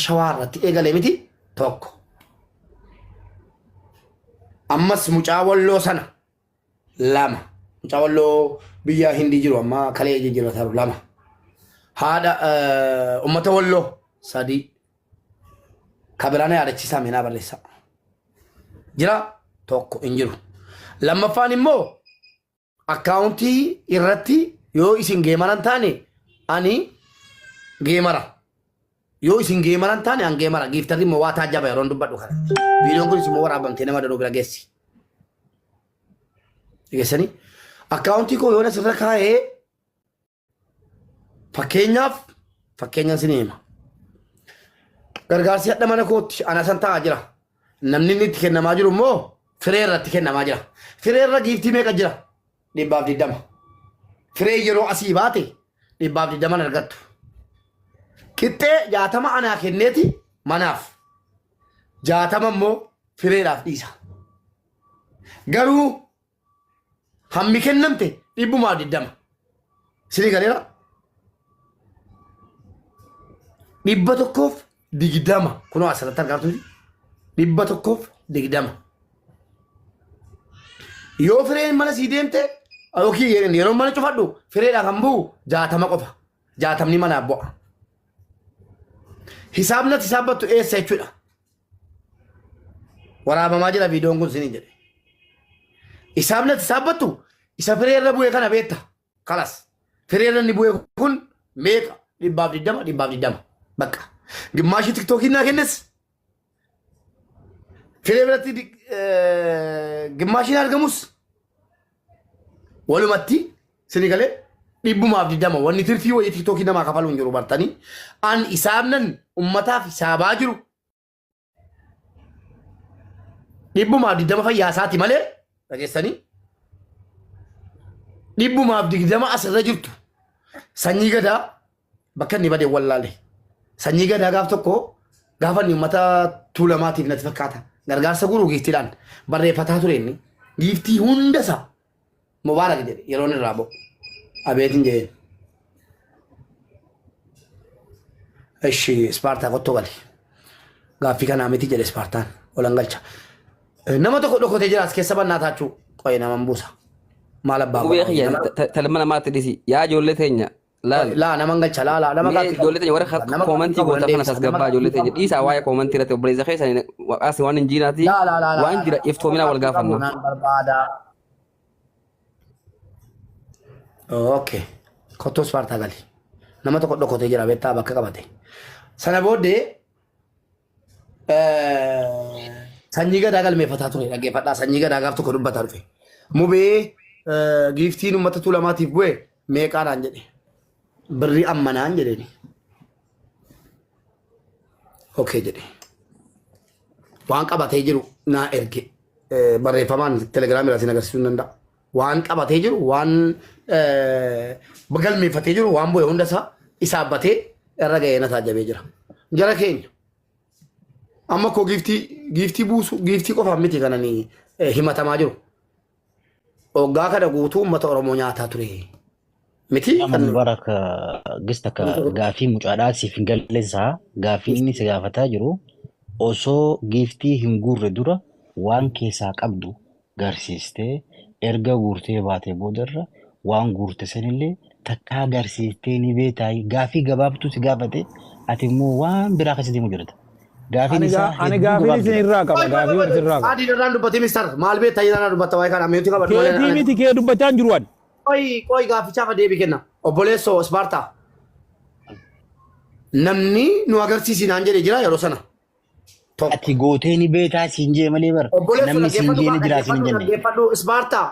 shawaarratti eegalee miti tokko. Ammas mucaa walloo sana lama. Mucaa walloo biyya Hindii jiru amma kalee jijjiirrataru lama. Haadha ummata walloo sadii. Kabiraan yaadachiisaa meenaa barreessaa. Jira tokko hin jiru. Lammaffaan immoo akkaawuntii irratti yoo isin geemaran taane ani geemara. Yoo isin geemaran taane an geemara. Giiftarri immoo waa taajjaba yeroo dubbadhu kana. Viidiyoon kunis immoo waraabamtee nama dadhuu bira geessi. Geessanii akkaawuntii koo yoo asirra kaa'ee fakkeenyaan sin hima. Gargaarsi hadha mana kootti ana san taa'aa jira. Namni inni itti kennamaa jiru immoo firee irratti kennamaa jira. Firee irra giiftii meeqa jira? 220. Firee yeroo asii baate 220 argattu. Qixxee 60 anaa kenneeti manaaf. 60 immoo fireedhaaf dhiisa. Garuu hammi kennamte 120. Sini galeera? 120 kunoo asirratti argaatuuti. 120. Yoo fireen mana sii deemte yookiin yeroo mana cufadhu fireedhaan kan bu'u 60 qofa. 60 manaaf bu'a. Hisaabnatti hisaabbattu eessa jechuudha. Waraabamaa jira viidiyoon kun sinin jedhe. Hisaabnatti hisaabbattu isa firee irra bu'e kana beekta. Kalas. Firee irra inni bu'e kun meeqa? 220. Bakka. Gimmaashii tiktookiin naa kennes. Firee biratti gimmaashiin argamus. Walumatti sini galee 220 wanni tirfii wayii tiktookiin namaa kafaluun jiru bartanii. An hisaabnan ummataaf hisaabaa jiru. 220 fayyaasaati malee dhageessanii 220 asirra jirtu. Sanyii gadaa bakka inni badee wallaalee. Sanyii gadaa gaaf tokko gaafa inni ummata tuulamaatiif natti fakkaata. Gargaarsa guruu giiftiidhaan barreeffataa ture inni. Giiftii hunda isaa mubaarak jedhe yeroon irraa bo'u. Abeetiin jedheen. Eshi Ispaartaa qottoo gali. Gaaffii kanaa miti jedhe Ispaartaan olan galcha. Nama tokko dhokotee jira as keessa bannaa taachuu qo'ee naman buusa. Maal abbaa godha? Talma namaatti dhisi. Yaa ijoollee teenya. Laa naman galcha laa nama gaaffii. Ijoollee teenya warra koomantii goota kana tasgabbaa ijoollee teenya dhiisaa waa'ee koomantii irratti obboleessa keessanii as waan hin jiinaati waan jira iftoominaa wal gaafanna. Okay. Kottoo Ispaartaa gali. Nama tokko dhokotee jira beektaa bakka qabate. Sana booddee sanyii gadaa galmeeffataa ture dhaggeeffadhaa sanyii gadaa gaaf tokko dubbataa dhufe. Mubee giiftiin uummata tuulamaatiif bu'e meeqaadhaan jedhe. Birrii ammanaan jedheni. Okay jedhe. Waan qabatee jiru naa erge barreeffamaan telegiraamii irratti agarsiisuu danda'a. Waan qabatee jiru waan galmeeffatee jiru waan bu'e hunda isaa abbatee irra ga'ee na taajjabee jira. Jara keenya. Amma koo giiftii buusu giiftii qofaan miti kananii himatamaa jiru. Oggaa kana guutuu uummata Oromoo nyaataa ture. Miti baraka gista ka gaafii mucaadhaa siif hin galleessaa gaafii inni si gaafataa jiru osoo giiftii hin guurre dura waan keessaa qabdu garsiistee erga guurtee baatee boodarra waan guurte sanillee takkaa garsiistee ni beektaa gaafii gabaabtuu si gaafate ati immoo waan biraa akkasitti mu jirta. Ani gaafii isin irraa qaba gaafii warri irraa qaba. Adii irraan dubbatee mistar maal beektaa irraan dubbatta waa'ee kana ameetii qabatu. Keetii miti kee dubbachaa hin jiru ani. Qoy gaafichaaf deebii kenna. Obboleessoo Ispaartaa. Namni nu agarsiisinaan jedhee jira yeroo sana. Ati gootee ni beektaa siin jee malee bara. Namni siin jee ni jira siin jenne. Dhaggeeffadhu Ispaartaa.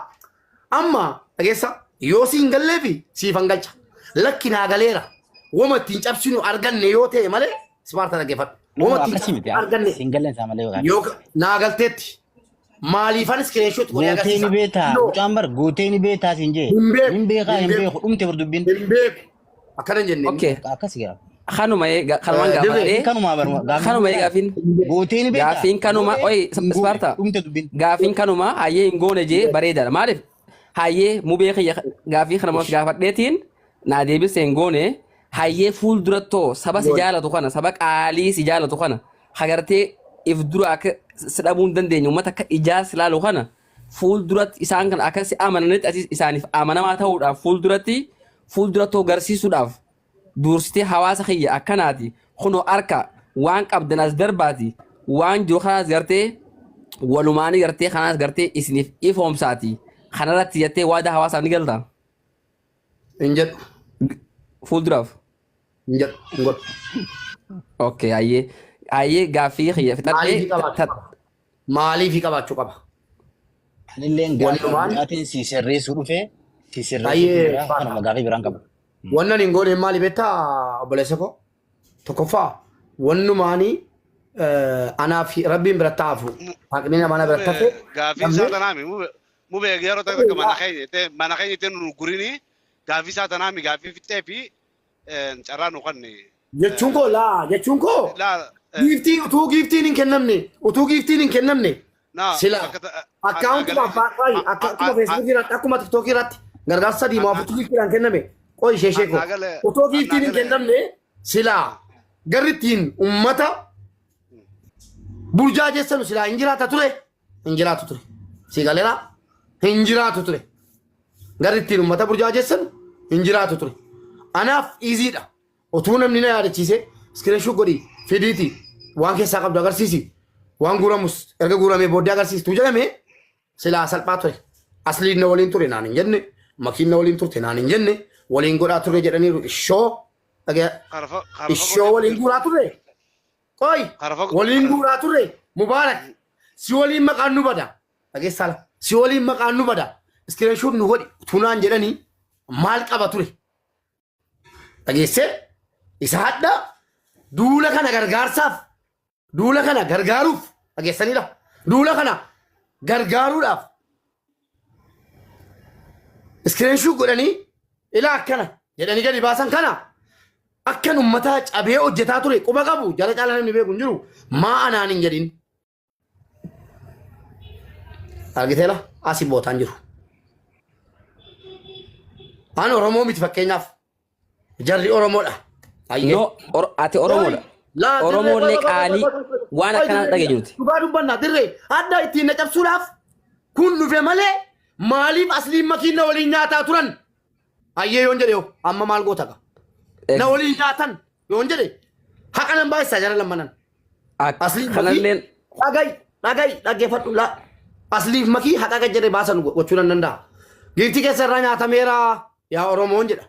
Amma dhageessa yoo siin galleefi siifan galcha. Lakki naa galeera. Wama ittiin cabsinu arganne yoo ta'e malee Ispaartaa dhaggeeffadhu. Wama ittiin arganne. Siin gallensaa malee yoo naa galteetti. Maaliifan screenshot godhee agarsiisa. Gootee ni beektaa. Mucaan bara gootee ni beektaa siin jee. Hin beekaa hin beeku dhumte bardubbiin. Hin beeku. Akkana jenne. Okay. Akkasi gaa. Kanuma kanumaan gaafadhee. Kanuma bara. Kanuma gaafiin. Gootee ni beektaa. Gaafiin kanuma Ispaartaa. Dhumte dubbiin. Gaafiin kanuma hayyee hin goone jee bareedadha. Maaliif hayyee mubee kiyya gaafii kana gaafadheetiin naa deebisee hin goone hayyee fuulduratoo saba si jaalatu kana saba qaalii si jaalatu kana hagartee if dura akka si dhabuu hin dandeenye uummata akka ijaa si laalu kana fuulduratti isaan kan akka si amananitti isaaniif amanamaa ta'uudhaaf fuulduratoo garsiisuudhaaf dursitee hawaasa kiyya akkanaati kunoo harka waan qabdan as darbaati waan jiru kanaas gartee walumaanii gartee kanaas gartee isiniif ifoomsaati kanarratti jettee waada hawaasaaf ni galtaa. Hin jedhu. Fuulduraaf. Hin jedhu. Hin godhu. Okay, ayyee gaaffii kiyya fixadhee maaliif qabaachuu qaba? Anilleen gaaffii si sirreessuu dhufee si sirreessuu kanuma gaaffii biraan qaba. Wannan hin goone maali beektaa obboleessa koo? Tokkoffaa wannumaanii anaaf rabbiin bira taafu haqni namaa bira tafe gaaffii isaa tanaami mubee yeroo ta'e mana keenya itti nu gurini gaaffii isaa tanaami gaaffii fixee fi carraa nu qanne jechuun koo giiftii utuu giiftiin hin kennamne sila akkaawuntuma baay'ee akkuma feesbuukii irratti akkuma tiktookii irratti gargaarsa sadii maa fuutuu giiftiidhaan kenname qoy ishee koo utuu giiftiin hin kennamne sila garrittiin ummata burjaajessan sila hin jiraatu ture si galeera hin jiraatu ture garrittiin ummata burjaajessan hin jiraatu ture anaaf iziidha utuu namni na yaadachiise iskiriinshuu godhi fidiiti waan keessaa qabdu agarsiisi waan guuramus erga guuramee booddee agarsiistuu jedhame silaa salphaa ture asliin na waliin ture naan hin jenne makiin na waliin turte naan hin jenne waliin godhaa ture jedhaniiru ishoo waliin guuraa ture qoy waliin guuraa ture mubaarak si waliin maqaan nu bada dhageessaala si waliin maqaan nu bada iskiriinshuu nu godhi tunaan jedhanii maal qaba ture dhageessee isa hadda duula kana gargaarsaaf duula kana gargaaruuf dhageessanidha duula kana gargaaruudhaaf iskiriinshuu godhanii ilaa akkana jedhanii gadi baasan kana akkan ummata cabee hojjetaa ture quba qabu jala caalaa namni beeku hin jiru maa anaan hin jedhin argiteela asii bootaan jiru an oromoo miti fakkeenyaaf jarri oromoodha no ati oromoodha oromoolee qaalii waan akkanaa dhageenyuti dhugaa dubbannaa dirree adda ittiin na cabsuudhaaf kun dhufe malee maaliif asliin makiinna waliin nyaataa turan ayyee yoon jedhe amma maal gootaka na waliin nyaatan yoon jedhe haqa nan baay'isaa jara lammanan asliin kanalleen dhaggeeffadhu asliif makii haqa gajjade baasan gochuu nan danda'a giiftii keessa irraa nyaatameera yaa oromoon jedha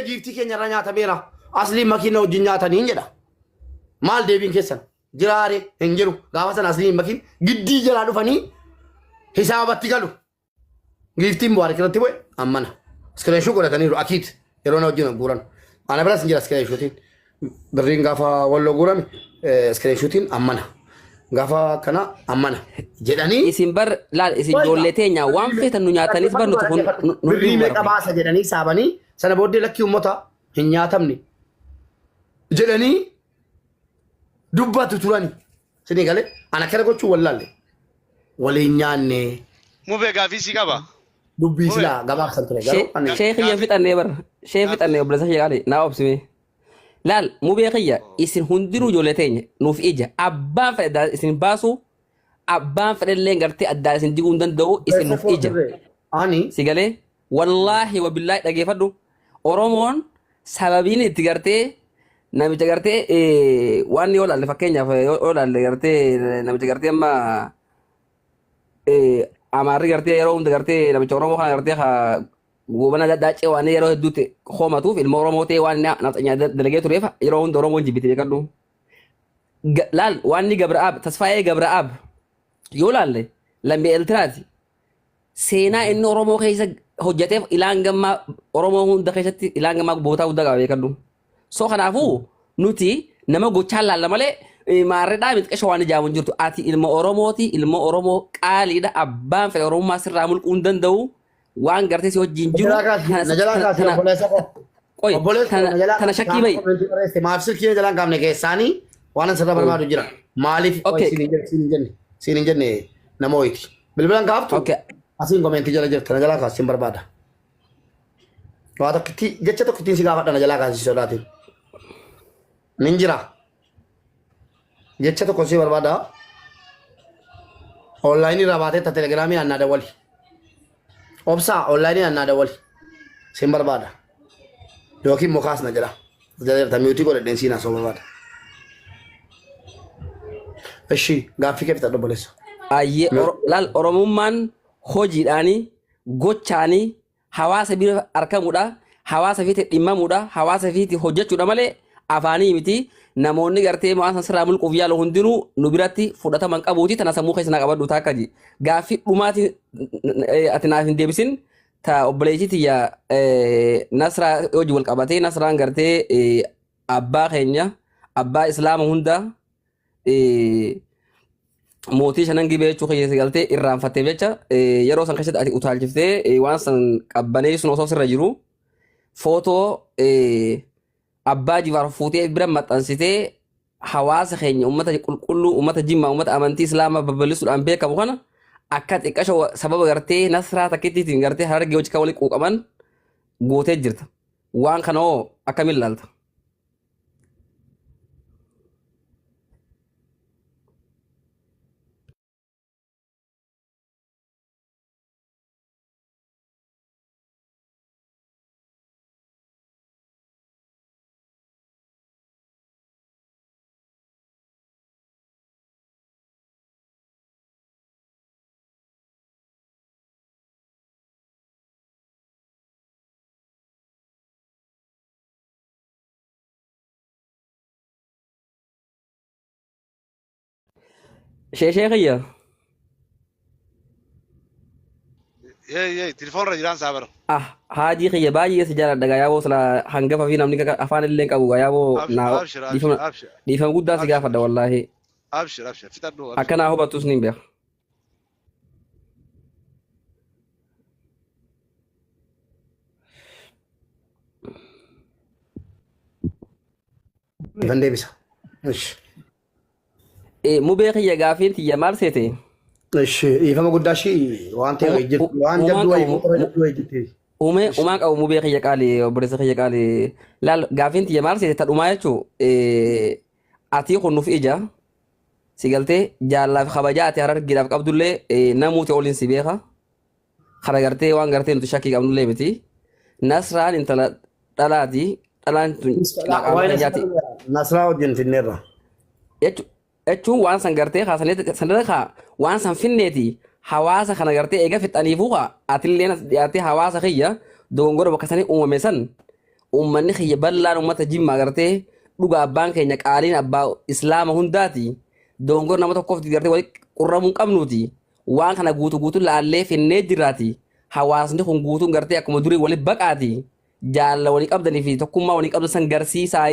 giiftii keenya irraa nyaatameera asliin makiinna wajjin nyaataniin jedha maal deebiin keessan jiraare hin jiru gaafa sana asliin makiin giddii jalaa dhufanii hisaabatti galu giiftiin bu'aara kirratti bu'e ammana iskiriinshuu godhataniiru akiit yeroo na wajjin guuran ana biras hin jira iskiriinshuutiin birriin gaafa walloo guurame iskiriinshuutiin ammana gaafa kana ammana jedhanii isin bar laal isin ijoollee teenya waan feetan nu nyaatanis bar nuti kun birrii meeqa baasa jedhanii saabanii sana booddee lakkii ummata hin nyaatamne jedhanii dubbatu turani sini galee ana kana gochuu wallaalle waliin nyaanne mubee gaaffii si qaba dubbii silaa gabaabsan ture garuu sheekiyya fixannee bar shee fixannee obbolessa sheekaale naa obsime laal mubee kiyya isin hundinuu ijoollee teenya nuuf ija abbaan fedhe isin baasu abbaan fedhellee gartee addaa isin diguu hin danda'u isin nuuf ija ani si galee wallaahi wabillaahi dhageeffadhu oromoon sababiin itti gartee namicha gartee waan yoo laalle fakkeenyaaf yoo laalle gartee namicha gartee amma amaarri gartee yeroo hunda gartee namicha oromoo kana gartee gubana daacee waan yeroo hedduutti hoomatuuf ilma oromoo ta'e waan dalagee tureef yeroo hunda oromoon jibbite beekadhu laal waan ni gabra'aab tasfaayee gabra'aab yoo laalle lammii eeltiraati seenaa inni oromoo keessa hojjeteef ilaan gammaa oromoo hunda keessatti ilaan gammaa bootaa guddaa qaba beekadhu so kanaafuu nuti nama gochaan laalla malee maarreedhaa miti qesha waan ijaamu hin jirtu ati ilma oromooti ilma oromoo qaaliidha abbaan fedhe oromummaa sirraa mulquu hin danda'u waan gartee si wajjin jiru tana shakkii bayi maaf silkii jalaan qaamne keessaanii waan sirra barbaadu jira maaliif siin hin jenne nama hoyti bilbilan gaaftu asiin komentii jala jirtu tana jalaa kaasiin barbaada waa tokkitti jecha tokkittiin si gaafadhana jalaa kaasii sodaatiin nin jira jecha tokko si barbaada online irraa baatee ta telegiraamii annaa dawwali obsaa online annaa dawwali sin barbaada yookiin mukaasna jira jadeerta miyuutii godhadheen siinaa soo barbaada እሺ gaaffii kee fixadhu obboleessa Ayyee laal Oromummaan hojiidhaanii gochaanii hawaasa bira argamuudha hawaasa fiite dhimmamuudha hawaasa fiite hojjechuudha malee afaanii miti namoonni gartee waan sirraa mulquuf yaalu hundinuu nu biratti fudhataman qabuuti tana sammuu keessa na qabadhu taakka ji gaaffii dhumaati ati naaf hin deebisin ta obboleetti ya Nasraa hojii wal qabatee Nasraan gartee abbaa keenya abbaa islaama hunda mootii shanan gibee jechuu keessa galtee irraanfattee jecha yeroo san keessatti ati utaalchiftee waan san qabbanee sun osoo sirra jiru footoo abbaa Jifaar fuutee bira maxxansitee hawaasa keenya uummata qulqulluu uummata jimmaa uummata amantii islaamaa babal'isuudhaan beekamu kana akka xiqqasho sababa gartee Nasraa takkittiin gartee Harargee hojii kan walii quuqaman gootee jirta waan kana hoo akkamiin ilaalta? Sheekhiya. Telefoon irra jiraan saabar. Haajii kiyya baay'ee si jaaladha gaayaboo sila hangafa fi namni afaan illee qabu gaayaboo dhiifama guddaa si gaafadha wallaahi. Abshir fixadhu. Akkanaa hubattus ni beeka. Ifan deebisa. Mubee kiyya gaafiin tiyya maal seete? Ifama guddaa ishii waan ta'e jirtu waan jabduu wayii Uumaan qabu mubee kiyya qaalee obboleessa kiyya qaalee laal gaafiin tiyya maal seete tadhumaa jechuu atii kunnuuf ija si galtee jaallaaf kabajaa ati Harargeedhaaf qabdullee namuuti oliin si beeka kana gartee waan gartee nuti shakkii qabnullee miti Nasraan intala dhalaati dhalaan tun Nasraa wajjin finneerra jechuun waan san gartee sanarra waan san finneeti hawaasa kana gartee eega fixaniifuu atillee dhiyaatee hawaasa kiyya dogongora bakka sanii uumame san uummanni kiyya bal'aan uummata jimmaa gartee dhuga abbaan keenya qaaliin abbaa islaama hundaati dogongora nama tokkoof gartee wali qurramuu qabnuuti waan kana guutuu laallee finnee jiraati hawaasni kun guutuun gartee akkuma durii wali baqaati jaalla walii qabdanii fi tokkummaa walii qabdan san garsiisaa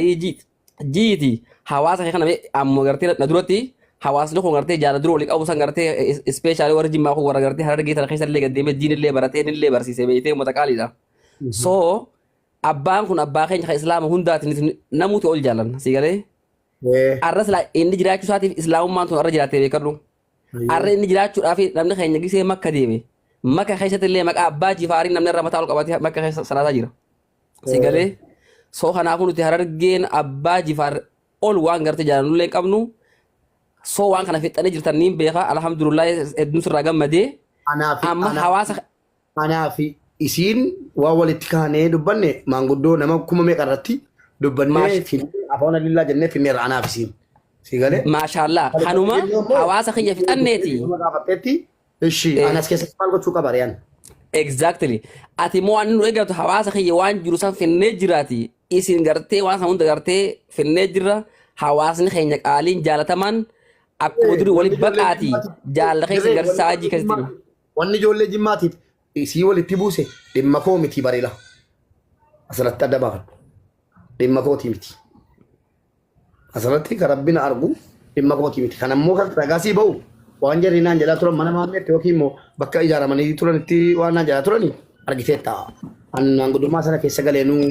jiiti hawaasa kee kana amma gartee na duratti hawaasni kun gartee jaalla dura walii qabu san gartee ispeeshaalii warra jimmaa kun warra gartee Harargee tana keessa illee gaddeemee diinillee baratee illee barsiisee beeytee uummata qaaliidha. So abbaan kun abbaa keenya kan islaama hundaatiin namuuti ol jaallan si galee. Arras inni jiraachuu isaatiif islaamummaan tun arra jiraattee beekadhu. Arra inni jiraachuudhaaf namni keenya gisee makka deeme. Makka keessatti illee maqaa abbaa Jifaarii namni irra mataa ol qabatee makka keessa salaataa jira. Si galee. So kanaafuu nuti Harargeen abbaa Jifaar ol waan gartee jaalannullee qabnu. So waan kana fixanii jirtan niin beeka alhamdulillah hedduun sirraa gammadee. Amma hawaasa. Anaafi isiin waan walitti kaanee dubbanne maanguddoo nama kuma meeqa irratti dubbannee afaan lillaa jennee finneerra anaaf isiin. Si galee. Maashaallah kanuma hawaasa kiyya fixanneeti. Ishi anas keessatti maal gochuu qaba riyaan. Exactly. Ati moo ani nu eegatu hawaasa kiyya waan jiru san finnee jiraati. Isin gartee waan san hunda gartee finnee jirra hawaasni keenya qaaliin jaalataman akkuma durii walitti baqaati jaalla keessa garsaa hajii keessatti. Wanni ijoollee jimmaatiif isii walitti buuse dhimma koo miti bareela. Asirratti adda baafadhu. Dhimma kooti miti. Asirratti kan rabbina argu dhimma kooti miti. Kan ammoo kan ragaasii ba'u waan jarri naan jedhaa turan mana maammeetti yookiin immoo bakka ijaaramanii turanitti waan naan jedhaa turanii argiteetta. Maanguddummaa sana keessa galeenuu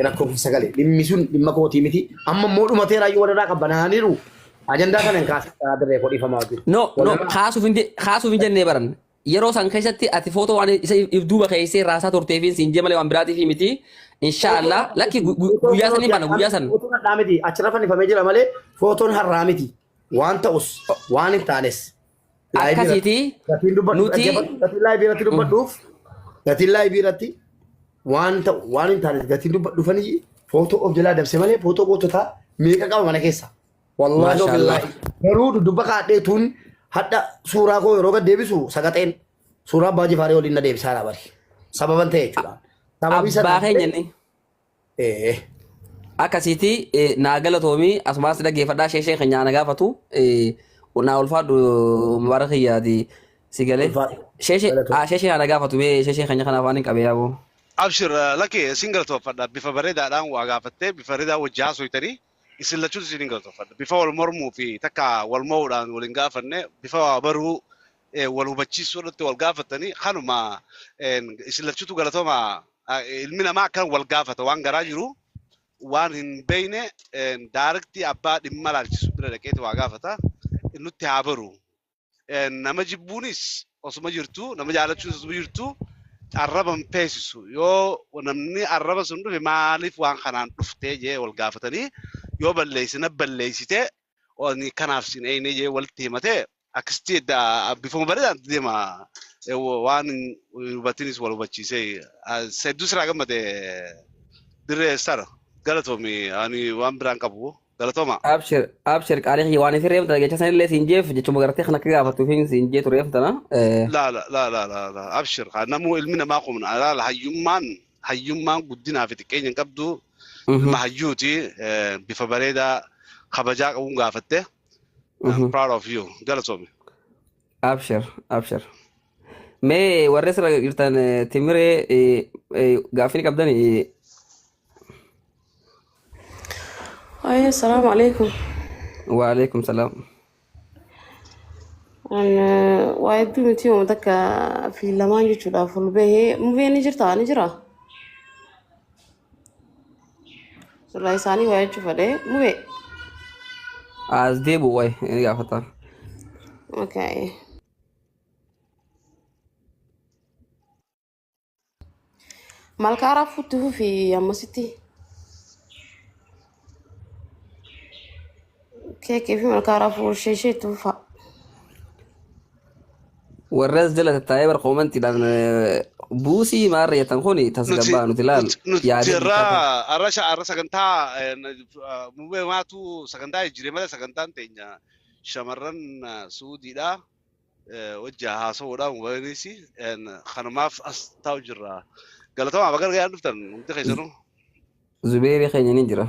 rakkoo keessa galee dhimmi sun dhimma kooti miti. Amma immoo dhumatee raayyuu walirraa qabbanaaniiru. Ajandaa kana hin kaasaa dirree koo dhiifamaa hojjetu. No kaasuuf hin jennee baran yeroo san keessatti ati footoo waan isa duuba keessee raasaa turteefiin siin jee malee waan biraatiif miti inshallah lakki guyyaa sanii bana guyyaa san Footoon har'aa miti achirra fannifamee jira malee footoon har'aa miti waan ta'us waan hin taanes. akkasiiti nuti Gatiin laayivii irratti dubbadhuuf gatiin laayivii irratti waan ta'u waan hin taanes gatiin dubbadhuufanii footoo of jalaa dabse malee footoo goototaa meeqa qaba mana keessa. Wallaahi billahi garuu dudubba kaadheetuun hadda suuraa koo yeroo gad deebisu sagaxeen suuraa abbaa jifaaree waliin na deebisaa dha bari sababan ta'e jechuudha. abbaa keenyanni akkasiiti naa galatoomii asumaas dhaggeeffadhaa sheeshee keenya na gaafatu naa ulfaadhu mubarakiyyaati si galee sheeshee na gaafatu mee sheeshee keenya kanaaf waan hin qabee yaaboo. Abshir laki single toofadha bifa bareedaadhaan waa gaafattee bifa bareedaa wajjaa soytanii isin lachuutu isin galtoofadha bifa wal mormuu fi takka wal mo'uudhaan waliin gaafanne bifa baruu wal hubachiisuu irratti wal gaafatanii kanuma isin lachuutu galatooma ilmi namaa akkan wal gaafata waan garaa jiru waan hin beeyne daarektii abbaa dhimma laalchisu bira dhaqeeti waa gaafata nutti haa baru nama jibbuunis osuma jirtu nama jaalachuunis osuma jirtu arraban peesisu yoo namni arraba sun dhufe maaliif waan kanaan dhuftee jee wal gaafatanii yoo balleessina balleessite oni kanaaf sin eeyne jee walitti himatee akkasitti bifuma bareedaan deema waan hubatinis wal hubachiisee sedduu siraa gammade dirree sara galatoomi ani waan biraan qabu galatoma. Abshir qaalii waan isin reefta jecha sanillee siin jeef jechuma gartee kana akka gaafatu fi siin jeetu reeftana. La abshir namu ilmi namaa qumna ala hayyummaan guddinaa fi xiqqeenya hin qabdu ilma hayyuuti bifa bareedaa kabajaa qabuun gaafatte. I'm proud of you. Galatoomi. Abshir. Mee warri sira jirtan timiree gaaffii ni qabdanii. Ay, السلام عليكم. وعليكم السلام. أنا وايد بمتي يوم ذاك في لمان يجوا في البيه مو في نجرة نجرة. سلاي ساني وايد شوف ده مو في. Az deebu way ini gaafata. Okay. Malkara futu fi amasiti. كيف malkara fu شيء توفى. والرز جلت التايبر قومنتي لان بوسي مارية تنخوني تسقبا نتلال نتجرى الرشا سكنتا مو ماتو سكنتا يجري ماذا سكنتا تيجا شمرن سودي دا وجهها صورة مبينيسي ان خنماف استاو جرى قالتوا ما بقدر قاعد نفتن منتخي شنو زبيري خيني نجرى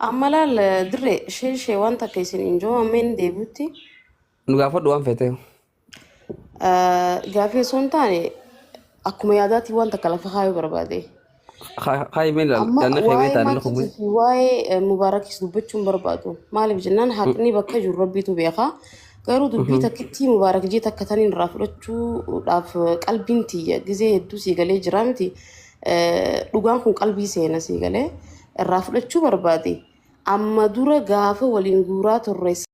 أمالا دري شيء وانتا كيسين إنجو أمين ديبوتي. نقافة دوام فتاة. قافية سونتاني أكو ياداتي وانتا كلافة خايو بربادي. خاي من لأن خيبتها نخبي. واي مبارك يسدبتشون بربادو. مالي بجنان حقني بكجو ربي تبيخا. قالوا دبيتا كتي مبارك جيتا كتانين رافلتشو راف قلبينتي جزي دوسي قالي جرامتي لقانكم قلبي سينا سيقالي الرافلتشو بربادي. أما دورا غافة والإنغورات الرئيس